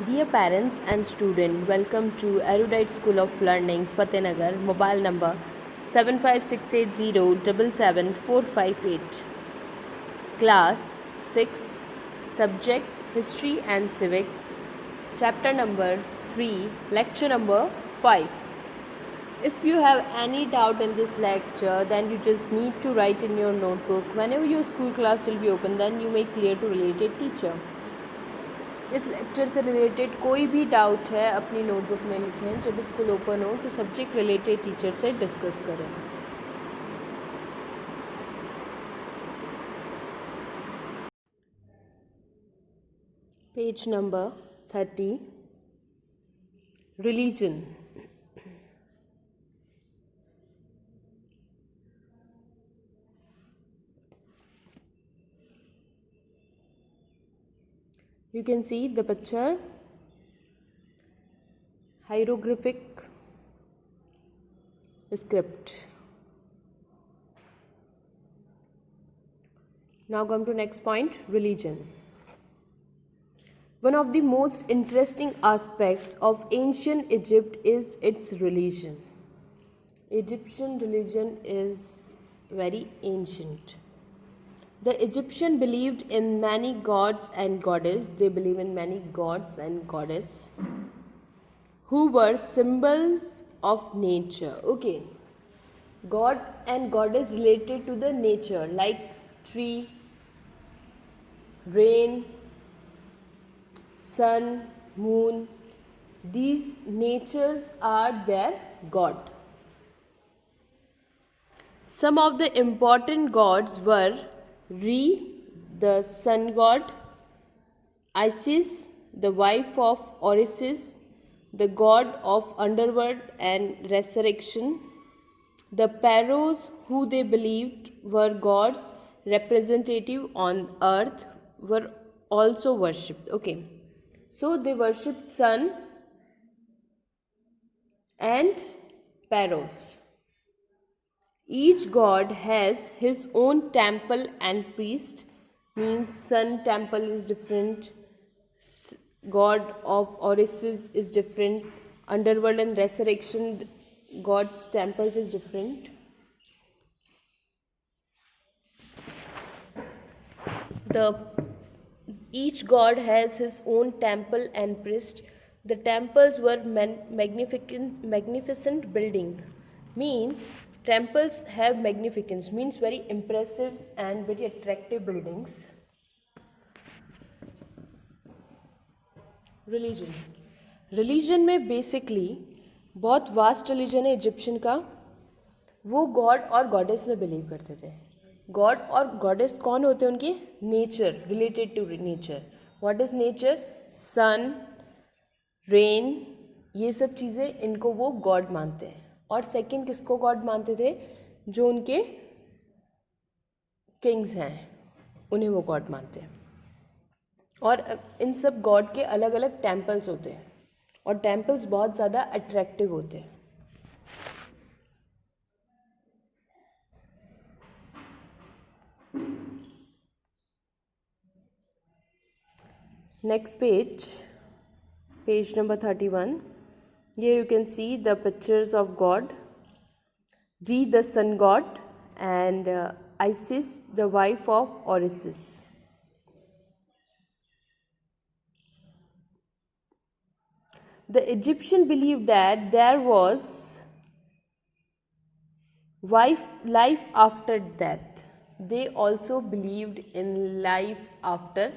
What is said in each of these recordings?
Dear parents and students, welcome to Erudite School of Learning, Fatehnagar, mobile number 7568077458. Class 6th, subject History and Civics, chapter number 3, lecture number 5. If you have any doubt in this lecture, then you just need to write in your notebook. Whenever your school class will be open, then you may clear to related teacher. इस lecture से related कोई भी doubt है अपनी notebook में लिखें, जब school open हो तो सब्जेक्ट रिलेटेड टीचर से डिस्कस करें. Page number 30, religion. You can see the picture, hieroglyphic script. Now come to next point, religion. One of the most interesting aspects of ancient Egypt is its religion. Egyptian religion is very ancient. The Egyptian believed in many gods and goddesses. They believe in many gods and goddesses who were symbols of nature. Okay, god and goddess related to the nature, like tree, rain, sun, moon. These natures are their god. Some of the important gods were Re, the sun god; Isis, the wife of Osiris, the god of underworld and resurrection. The pharaohs, who they believed were gods representative on earth, were also worshipped. Okay, so they worshipped sun and pharaohs. Each god has his own temple and priest. Means sun temple is different, god of Osiris is different, underworld and resurrection god's temples is different. Each god has his own temple and priest. The temples were magnificent building. Means temples have magnificence, means very impressive and very attractive buildings. Religion में basically बहुत vast religion है Egyptian का. वो God और goddess में believe करते थे. God और गॉडेस कौन होते हैं उनके? Nature, related to nature. What is nature? Sun, rain, ये सब चीज़ें, इनको वो गॉड मानते हैं. और सेकंड किसको गॉड मानते थे? जो उनके किंग्स हैं, उन्हें वो गॉड मानते हैं. और इन सब गॉड के अलग अलग टेम्पल्स होते हैं, और टेम्पल्स बहुत ज़्यादा अट्रैक्टिव होते हैं. Next page, page number 31. Here you can see the pictures of God. Re, the sun god, and Isis, the wife of Osiris. The Egyptian believed that there was life after death. They also believed in life after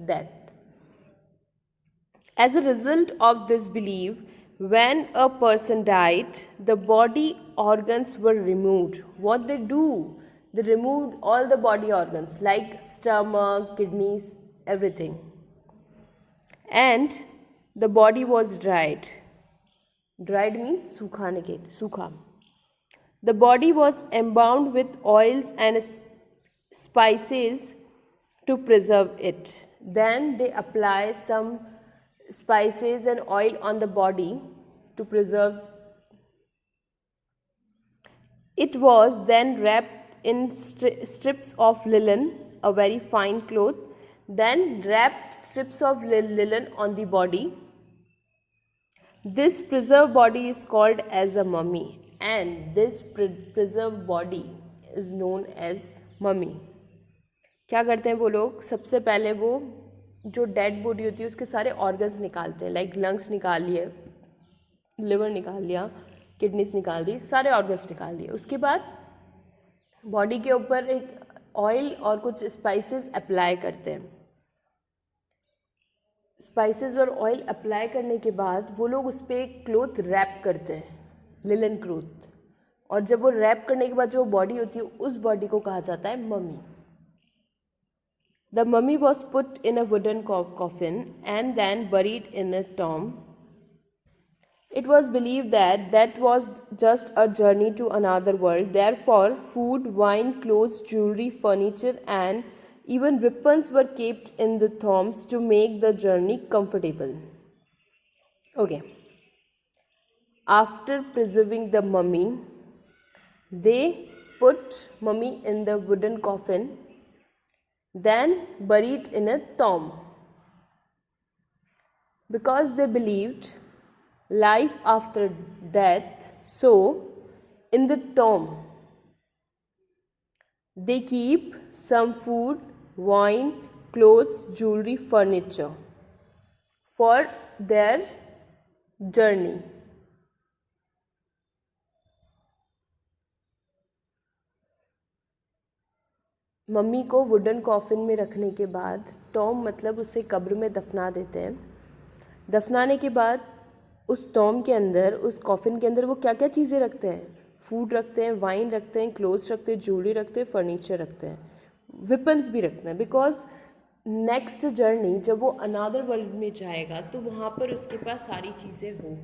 death. As a result of this belief, when a person died, the body organs were removed. What they do? They removed all the body organs like stomach, kidneys, everything. And the body was dried. Dried means सूखा. The body was embalmed with oils and spices to preserve it. Then they apply some spices and oil on the body to preserve. It was then wrapped in strips of linen, a very fine cloth. Then wrap strips of linen on the body This preserved body is called as a mummy, and this preserved body is known as mummy. क्या करते हैं वो लोग? सबसे पहले वो जो dead body होती है उसके सारे ऑर्गन्स निकालते हैं, लाइक लंग्स निकाल लिए, लिवर निकाल लिया, किडनीज निकाल दी, सारे ऑर्गन्स निकाल दिए. उसके बाद बॉडी के ऊपर एक ऑयल और कुछ स्पाइसेस अप्लाई करते हैं. स्पाइसेस और ऑयल अप्लाई करने के बाद वो लोग उस पर एक क्लोथ रैप करते हैं, लिलन क्लोथ. और जब वो रैप करने के बाद जो बॉडी होती है उस बॉडी को कहा जाता है mummy. The mummy was put in a wooden coffin and then buried in a tomb. It was believed that that was just a journey to another world. Therefore, food, wine, clothes, jewelry, furniture, and even weapons were kept in the tombs to make the journey comfortable. Okay. After preserving the mummy, they put mummy in the wooden coffin, then buried in a tomb. Because they believed life after death, so in the tomb they keep some food, wine, clothes, jewelry, furniture for their journey. Mummy को wooden coffin में रखने के बाद, Tom मतलब उसे कब्र में दफना देते हैं. दफनाने के बाद उस टॉम के अंदर, उस कॉफिन के अंदर वो क्या क्या चीज़ें रखते हैं? फूड रखते हैं, वाइन रखते हैं, क्लोथ्स रखते हैं, ज्वेलरी रखते हैं, फर्नीचर रखते हैं, वेपन्स भी रखते हैं. बिकॉज नेक्स्ट जर्नी जब वो अनादर वर्ल्ड में जाएगा तो वहाँ पर उसके पास सारी चीज़ें हों.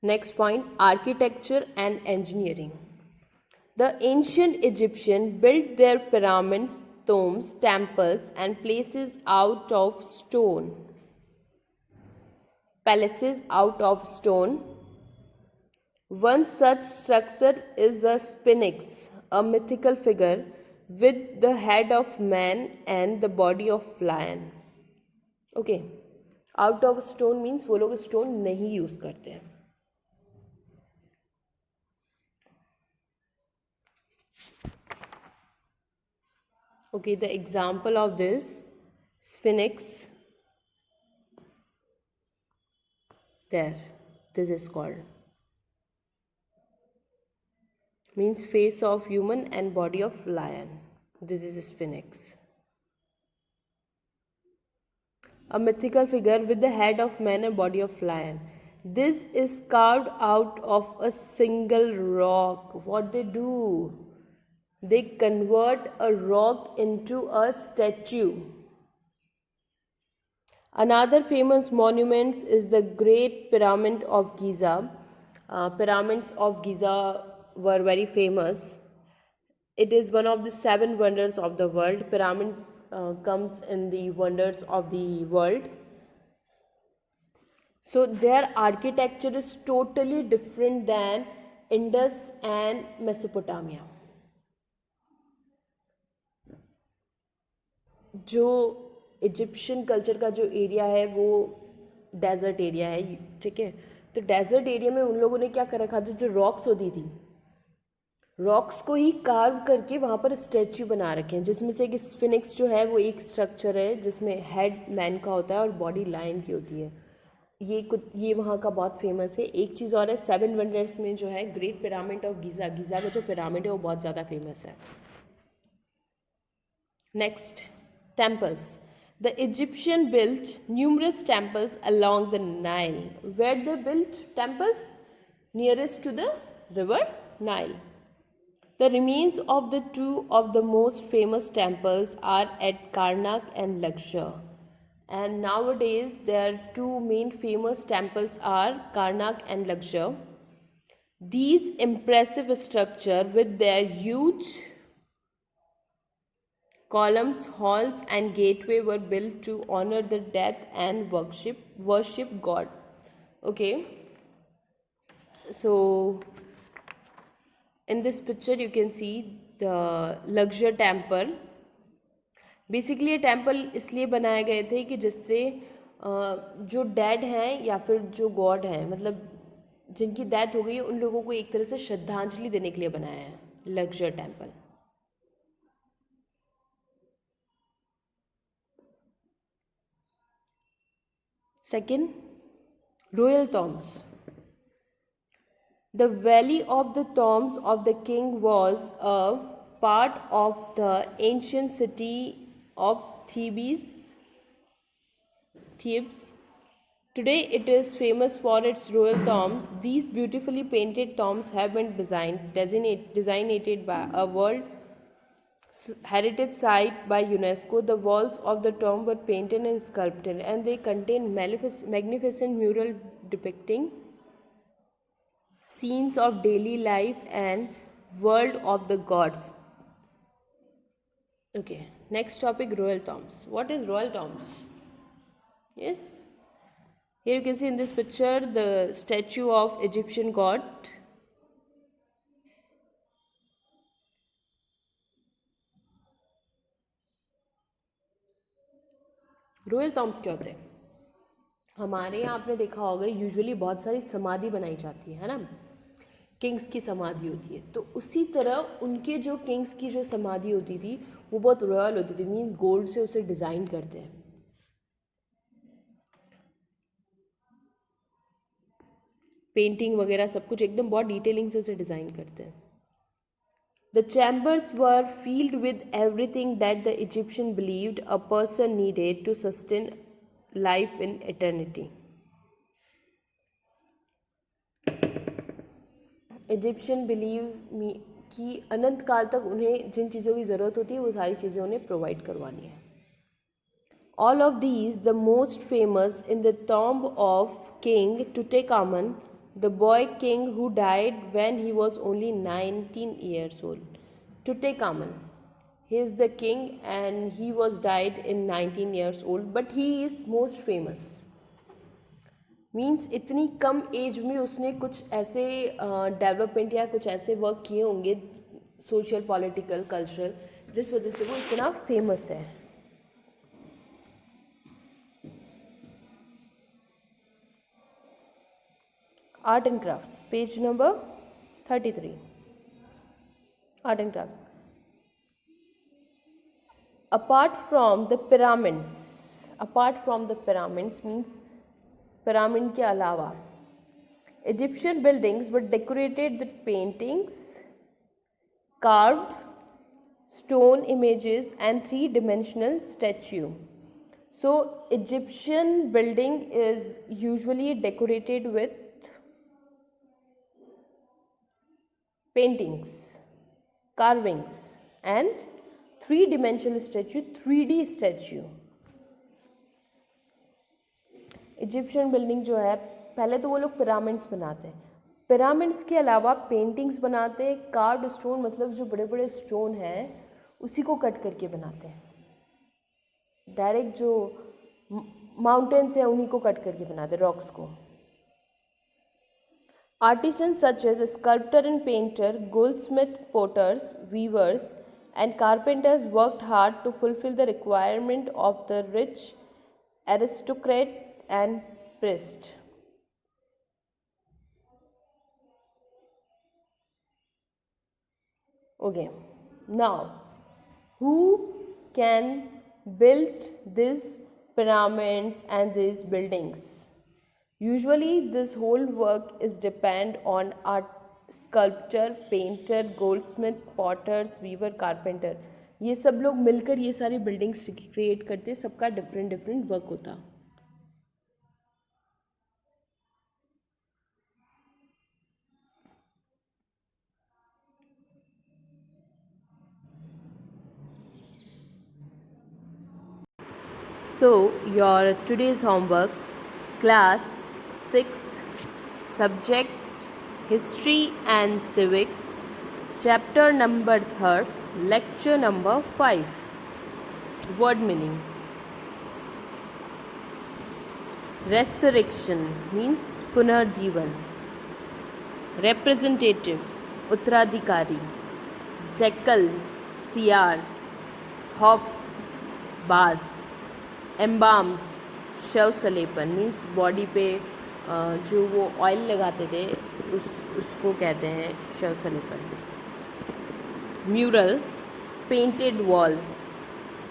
Next point, architecture and engineering. The ancient Egyptians built their pyramids, tombs, temples, and places out of stone. Palaces out of stone. One such structure is a sphinx, a mythical figure with the head of man and the body of lion. Okay, out of stone means वो लोग stone नहीं use करते हैं. Okay, the example of this sphinx, there, this is called, means face of human and body of lion. This is a sphinx, a mythical figure with the head of man and body of lion. This is carved out of a single rock. What they do, they convert a rock into a statue. Another famous monument is the Great Pyramid of Giza. Pyramids of Giza were very famous. It is one of the 7 wonders of the world. Pyramids comes in the wonders of the world. So their architecture is totally different than Indus and Mesopotamia. जो Egyptian culture का जो area है वो desert area है, ठीक है. तो desert area में उन लोगों ने क्या कर रखा था, जो रॉक्स होती थी, रॉक्स को ही कार्व करके वहाँ पर स्टैचू बना रखे हैं, जिसमें से एक स्फिनिक्स जो है वो एक स्ट्रक्चर है जिसमें हेड मैन का होता है और बॉडी लायन की होती है. ये वहाँ का बहुत फेमस है. एक चीज़ और है, 7 वंडर्स में जो है great pyramid of Giza, Giza का जो पिरामिड है वो बहुत ज़्यादा फेमस है. Next, temples. The Egyptian built numerous temples along the Nile. Where they built temples? Nearest to the river Nile. The remains of the 2 of the most famous temples are at Karnak and Luxor. And nowadays their 2 main famous temples are Karnak and Luxor. These impressive structures with their huge columns, halls, and gateway were built to honor the death and worship God. Okay, so in this picture you can see the Luxor temple. Basically ये temple इसलिए बनाए गए थे कि जिससे जो dead हैं या फिर जो गॉड हैं, मतलब जिनकी डेथ हो गई है, उन लोगों को एक तरह से श्रद्धांजलि देने के लिए बनाया है लक्ष्य temple. Second, royal tombs. The valley of the tombs of the king was a part of the ancient city of Thebes. Today it is famous for its royal tombs. These beautifully painted tombs have been designated by a World Heritage Site by UNESCO. The walls of the tomb were painted and sculpted, and they contain magnificent mural depicting scenes of daily life and world of the gods. Okay, next topic, royal tombs. What is royal tombs? Yes, here you can see in this picture the statue of Egyptian god. Royal tombs क्या होते हैं? हमारे यहाँ आपने देखा होगा usually बहुत सारी समाधि बनाई जाती है ना, किंग्स की समाधि होती है, तो उसी तरह उनके जो किंग्स की जो समाधि होती थी वो बहुत रॉयल होती थी, मीन्स गोल्ड से उसे डिज़ाइन करते हैं। पेंटिंग वगैरह सब कुछ एकदम बहुत डिटेलिंग से उसे डिज़ाइन करते हैं। The chambers were filled with everything that the Egyptian believed a person needed to sustain life in eternity. Egyptian believe कि अनंत काल तक उन्हें जिन चीज़ों की ज़रूरत होती है वो सारी चीज़ें उन्हें प्रोवाइड करवानी है। All of these, the most famous in the tomb of King Tutankhamun, the boy king who died when he was only 19 years old. Tutankhamun, he is the king and he was died in 19 years old, but he is most famous. Means इतनी कम as में उसने कुछ ऐसे development या कुछ ऐसे work किए होंगे सोशल, पॉलिटिकल, कल्चरल, जिस वजह से वो इतना फेमस है। Art and crafts, page number 33। Art and crafts. Apart from the pyramids means pyramid के अलावा Egyptian buildings were decorated with paintings, carved stone images and three-dimensional statue. So Egyptian building is usually decorated with paintings, carvings and three-dimensional statue, 3D statue. Egyptian building जो है, पहले तो वो लोग pyramids बनाते हैं, पिरामिड्स के अलावा पेंटिंग्स बनाते हैं, कार्व्ड स्टोन मतलब जो बड़े बड़े स्टोन हैं उसी को कट करके बनाते हैं, डायरेक्ट जो माउंटेन्स हैं उन्हीं को कट करके बनाते हैं, रॉक्स को। Artisans such as sculptor and painter, goldsmith, potters, weavers and carpenters worked hard to fulfill the requirement of the rich aristocrat and priest. Okay, now who can build these pyramids and these buildings? Usually this whole work is depend on art, sculptor, painter, goldsmith, potters, weaver, carpenter. ये सब लोग मिलकर ये सारी buildings create करते, सबका different different work होता। So your today's homework, class 6th, subject history and civics, chapter number 3rd, lecture number 5. Word meaning. Resurrection means पुनर्जीवन, representative उत्तराधिकारी, jackal सियार, hawk बास. एम्बाम्ड शव सलेपन मीन्स बॉडी पे जो वो ऑयल लगाते थे उसको कहते हैं शव सलेपन. Mural painted wall.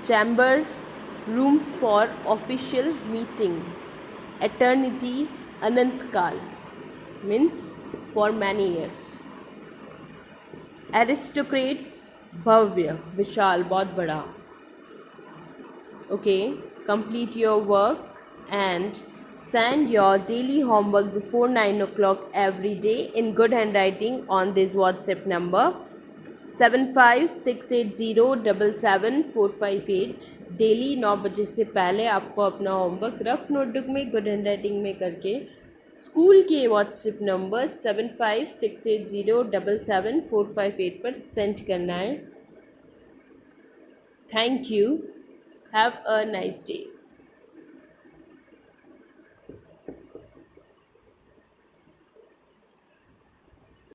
Chamber rooms for official meeting. Eternity अनंत काल means for many years. Aristocrats भव्य विशाल बहुत बड़ा. Okay, complete your work and send your daily homework before 9 o'clock every day in good handwriting on this WhatsApp number 7568077458. Daily 9 बजे से पहले आपको अपना होमवर्क रफ नोटबुक में गुड हैंडराइटिंग में करके स्कूल के व्हाट्सएप नंबर 7568077458 पर सेंड करना है. Thank you. Have a nice day.